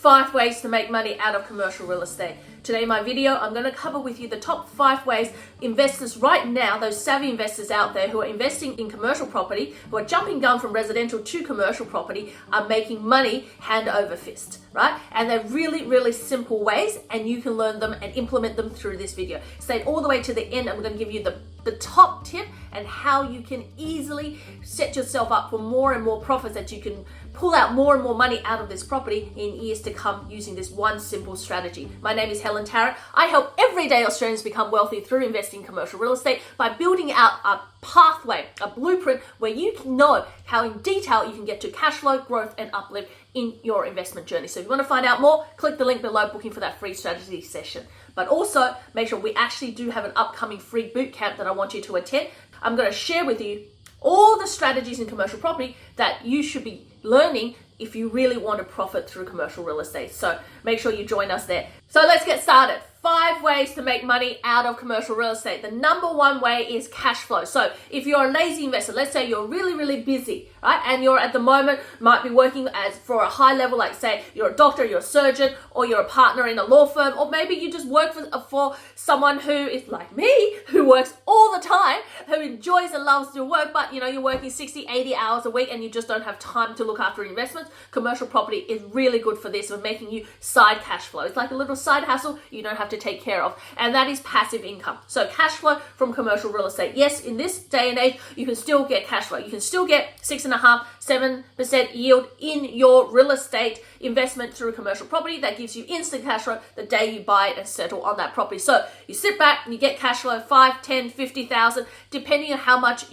5 ways to make money out of commercial real estate. Today in my video, I'm going to cover with you the top 5 ways investors right now, those savvy investors out there who are investing in commercial property, who are jumping gun from residential to commercial property, are making money hand over fist, right? And they're really, really simple ways, and you can learn them and implement them through this video. Stay all the way to the end. I'm going to give you the top tip and how you can easily set yourself up for more and more profits, that you can pull out more and more money out of this property in years to come using this one simple strategy. My name is Helen Tarrant. I help everyday Australians become wealthy through investing in commercial real estate by building out a pathway, a blueprint where you can know how in detail you can get to cash flow, growth, and uplift in your investment journey. So if you want to find out more, click the link below, booking for that free strategy session. But also make sure we actually do have an upcoming free boot camp that I want you to attend. I'm going to share with you all the strategies in commercial property that you should be learning if you really want to profit through commercial real estate. So make sure you join us there. So let's get started. 5 ways to make money out of commercial real estate. The number 1 way is cash flow. So if you're a lazy investor, let's say you're really, really busy, right? And you're at the moment might be working as for a high level, like say you're a doctor, you're a surgeon, or you're a partner in a law firm, or maybe you just work for someone who is like me, who works all the time, who enjoys and loves to work, but you're working 60, 80 hours a week and you just don't have time to look after investments. Commercial property is really good for this, for making you side cash flow. It's like a little side hustle you don't have to take care of, and that is passive income. So cash flow from commercial real estate. Yes, in this day and age, you can still get cash flow. You can still get 6.5%, 7% yield in your real estate investment through commercial property. That gives you instant cash flow the day you buy it and settle on that property. So you sit back and you get cash flow 5, 10, 50,000, depending on how much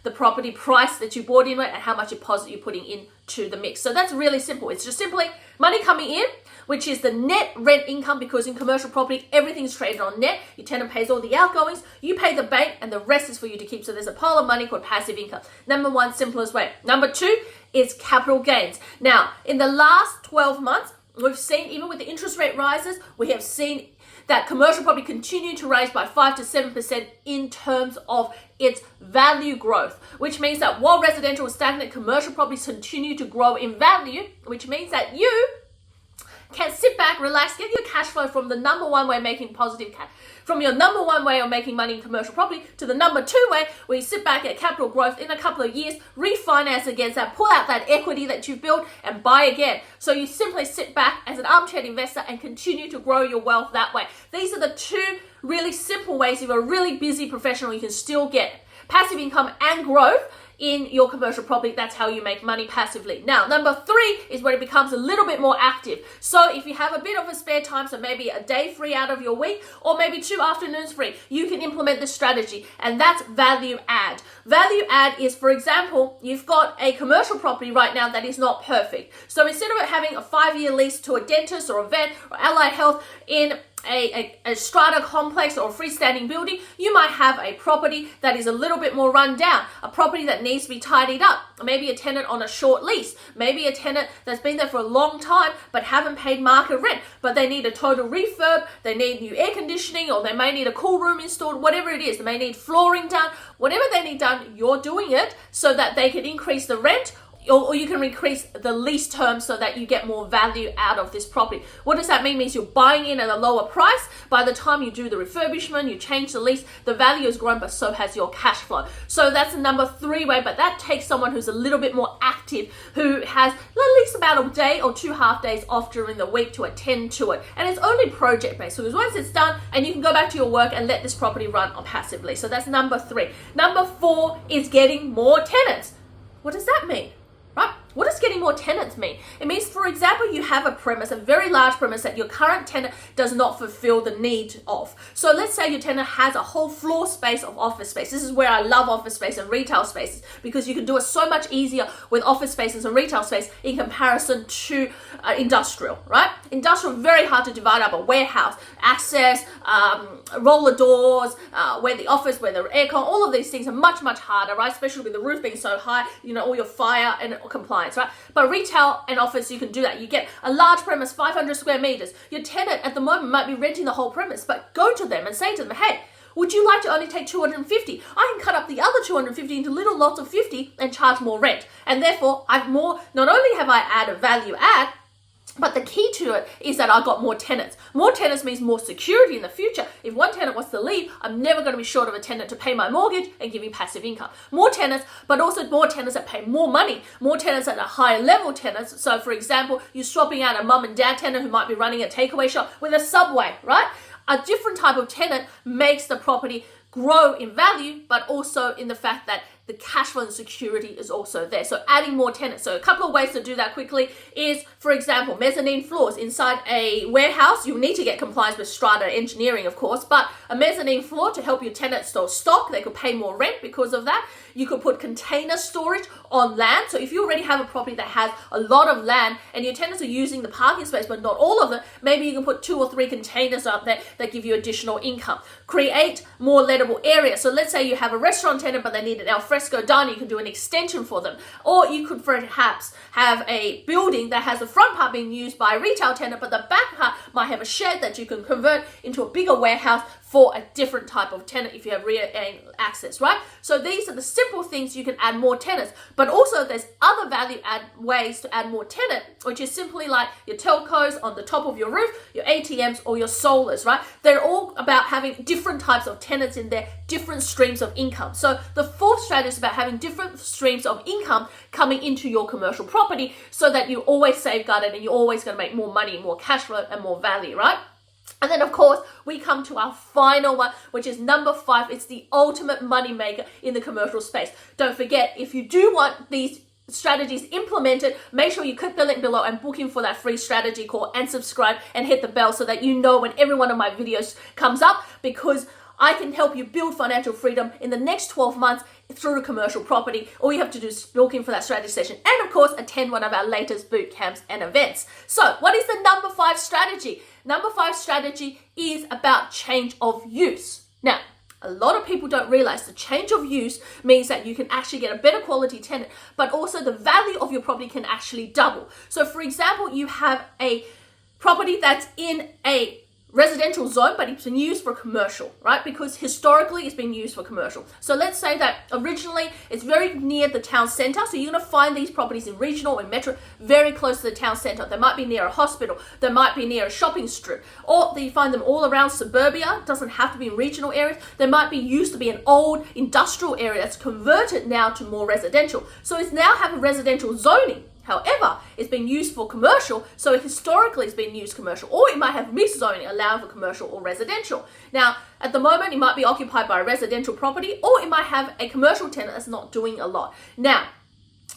the property price that you bought in with and how much deposit you're putting into the mix. So that's really simple. It's just simply money coming in, which is the net rent income, because in commercial property, everything's traded on net. Your tenant pays all the outgoings, you pay the bank, and the rest is for you to keep. So there's a pile of money called passive income. Number 1, simplest way. Number 2 is capital gains. Now, in the last 12 months, we've seen, even with the interest rate rises, we have seen that commercial property continue to rise by 5 to 7% in terms of its value growth, which means that while residential is stagnant, commercial properties continue to grow in value, which means that you can sit back, relax, get your cash flow from the number 1 way of making positive cash, from your number 1 way of making money in commercial property to the number 2 way where you sit back at capital growth in a couple of years, refinance against that, pull out that equity that you've built and buy again. So you simply sit back as an armchair investor and continue to grow your wealth that way. These are the 2 really simple ways. If you're a really busy professional, you can still get passive income and growth in your commercial property. That's how you make money passively. Now, number 3 is where it becomes a little bit more active. So if you have a bit of a spare time, so maybe a day free out of your week, or maybe 2 afternoons free, you can implement this strategy, and that's value add. Value add is, for example, you've got a commercial property right now that is not perfect. So instead of having a 5-year lease to a dentist or a vet or allied health in a strata complex or a freestanding building, you might have a property that is a little bit more run down, a property that needs to be tidied up, maybe a tenant on a short lease, maybe a tenant that's been there for a long time but haven't paid market rent, but they need a total refurb, they need new air conditioning, or they may need a cool room installed, whatever it is, they may need flooring done, whatever they need done, you're doing it so that they can increase the rent, or you can increase the lease term so that you get more value out of this property. What does that mean? It means you're buying in at a lower price. By the time you do the refurbishment, you change the lease, the value has grown, but so has your cash flow. So that's the number 3 way, but that takes someone who's a little bit more active, who has at least about a day or 2 half days off during the week to attend to it. And it's only project based. So once it's done, and you can go back to your work and let this property run on passively. So that's number 3. Number 4 is getting more tenants. What does that mean? Right? What does getting more tenants mean? It means, for example, you have a premise, a very large premise that your current tenant does not fulfill the need of. So let's say your tenant has a whole floor space of office space. This is where I love office space and retail spaces, because you can do it so much easier with office spaces and retail space in comparison to industrial, right? Industrial, very hard to divide up. A warehouse, access, roller doors, where the office, where the aircon, all of these things are much, much harder, right? Especially with the roof being so high, all your fire and compliance, right? But retail and office, you can do that. You get a large premise, 500 square meters. Your tenant at the moment might be renting the whole premise, but go to them and say to them, hey, would you like to only take 250? I can cut up the other 250 into little lots of 50 and charge more rent. And therefore, not only have I added value add, But the key to it is that I got more tenants. More tenants means more security in the future. If one tenant wants to leave, I'm never going to be short of a tenant to pay my mortgage and give me passive income. More tenants, but also more tenants that pay more money. More tenants that are higher level tenants. So for example, you're swapping out a mum and dad tenant who might be running a takeaway shop with a Subway, right? A different type of tenant makes the property grow in value, but also in the fact that the cash flow and security is also there. So adding more tenants. So a couple of ways to do that quickly is, for example, mezzanine floors inside a warehouse. You need to get compliance with strata engineering, of course, but a mezzanine floor to help your tenants store stock. They could pay more rent because of that. You could put container storage on land. So if you already have a property that has a lot of land and your tenants are using the parking space, but not all of it, maybe you can put 2 or 3 containers up there that give you additional income. Create more lettable areas. So let's say you have a restaurant tenant, but they need an alfresco dining. You can do an extension for them. Or you could perhaps have a building that has the front part being used by a retail tenant, but the back part might have a shed that you can convert into a bigger warehouse for a different type of tenant if you have rear access, right? So these are the simple things you can add more tenants, but also there's other value add ways to add more tenant, which is simply like your telcos on the top of your roof, your ATMs or your solars, right? They're all about having different types of tenants in there, different streams of income. So the fourth strategy is about having different streams of income coming into your commercial property so that you always safeguard it and you're always going to make more money, more cash flow and more value, right? And then, of course, we come to our final one, which is number 5. It's the ultimate money maker in the commercial space. Don't forget, if you do want these strategies implemented, make sure you click the link below and book in for that free strategy call and subscribe and hit the bell so that you know when every one of my videos comes up, because I can help you build financial freedom in the next 12 months through commercial property. All you have to do is book in for that strategy session and, of course, attend one of our latest boot camps and events. So what is the number 5 strategy? Number 5 strategy is about change of use. Now, a lot of people don't realize the change of use means that you can actually get a better quality tenant, but also the value of your property can actually double. So for example, you have a property that's in a residential zone, but it's been used for commercial, right? Because historically it's been used for commercial. So let's say that originally it's very near the town center. So you're going to find these properties in regional and metro very close to the town center. They might be near a hospital. They might be near a shopping strip, or you find them all around suburbia. It doesn't have to be in regional areas. They might be used to be an old industrial area that's converted now to more residential. So it's now have a residential zoning. However, it's been used for commercial, so historically it's been used commercial, or it might have mixed zoning allowing for commercial or residential. Now, at the moment, it might be occupied by a residential property, or it might have a commercial tenant that's not doing a lot. Now,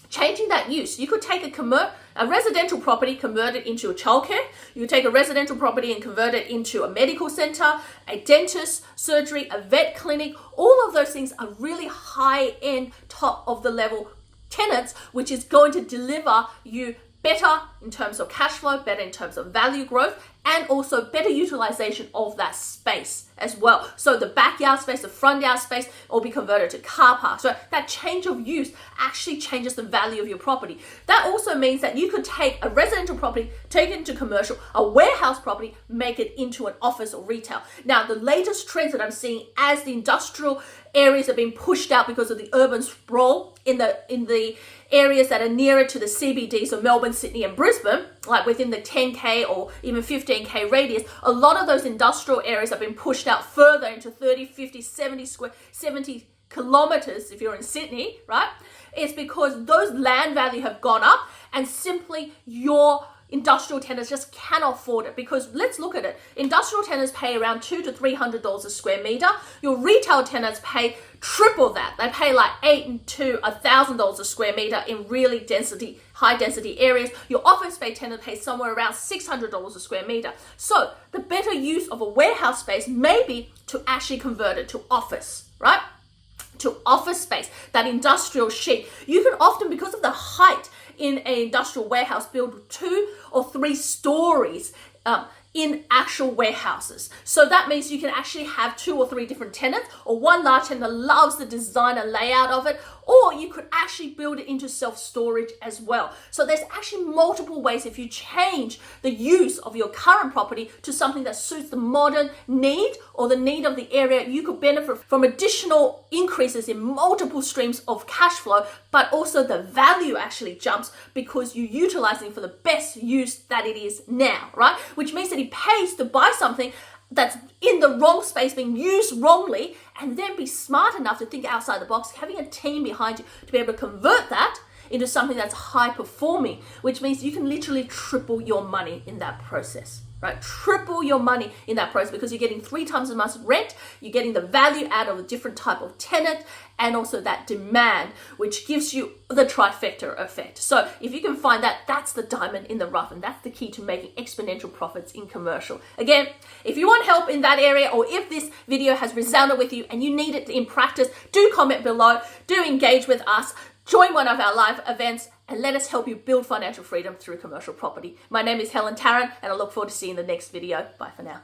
changing that use, you could take a residential property, convert it into a childcare. You could take a residential property and convert it into a medical center, a dentist, surgery, a vet clinic. All of those things are really high-end, top of the level tenants, which is going to deliver you better in terms of cash flow, better in terms of value growth, and also better utilization of that space as well. So the backyard space, the front yard space will be converted to car park. So that change of use actually changes the value of your property. That also means that you could take a residential property, take it into commercial, a warehouse property, make it into an office or retail. Now, the latest trends that I'm seeing as the industrial areas are being pushed out because of the urban sprawl in the areas that are nearer to the CBD, so Melbourne, Sydney and Brisbane, like within the 10K or even 15K radius, a lot of those industrial areas have been pushed out further into 30, 50, 70 kilometers if you're in Sydney, right? It's because those land value have gone up and simply your industrial tenants just cannot afford it. Because let's look at it. Industrial tenants pay around $200 to $300 a square meter. Your retail tenants pay triple that. They pay like $800 to $1,000 a square meter in really high density areas. Your office space tenant pays somewhere around $600 a square meter. So the better use of a warehouse space may be to actually convert it to office, right? To office space, that industrial sheet. You can often, because of the height in an industrial warehouse, build 2 or 3 stories in actual warehouses. So that means you can actually have 2 or 3 different tenants, or one large tenant that loves the design and layout of it, or you could actually build it into self-storage as well. So there's actually multiple ways if you change the use of your current property to something that suits the modern need or the need of the area. You could benefit from additional increases in multiple streams of cash flow, but also the value actually jumps because you're utilizing for the best use that it is now, right? Which means that it pays to buy something that's in the wrong space, being used wrongly, and then be smart enough to think outside the box, having a team behind you to be able to convert that into something that's high performing, which means you can literally triple your money in that process. Right? Triple your money in that process because you're getting 3 times as much rent, you're getting the value out of a different type of tenant, and also that demand, which gives you the trifecta effect. So if you can find that, that's the diamond in the rough, and that's the key to making exponential profits in commercial. Again, if you want help in that area, or if this video has resounded with you and you need it in practice, do comment below, do engage with us, join one of our live events, and let us help you build financial freedom through commercial property. My name is Helen Tarrant, and I look forward to seeing you in the next video. Bye for now.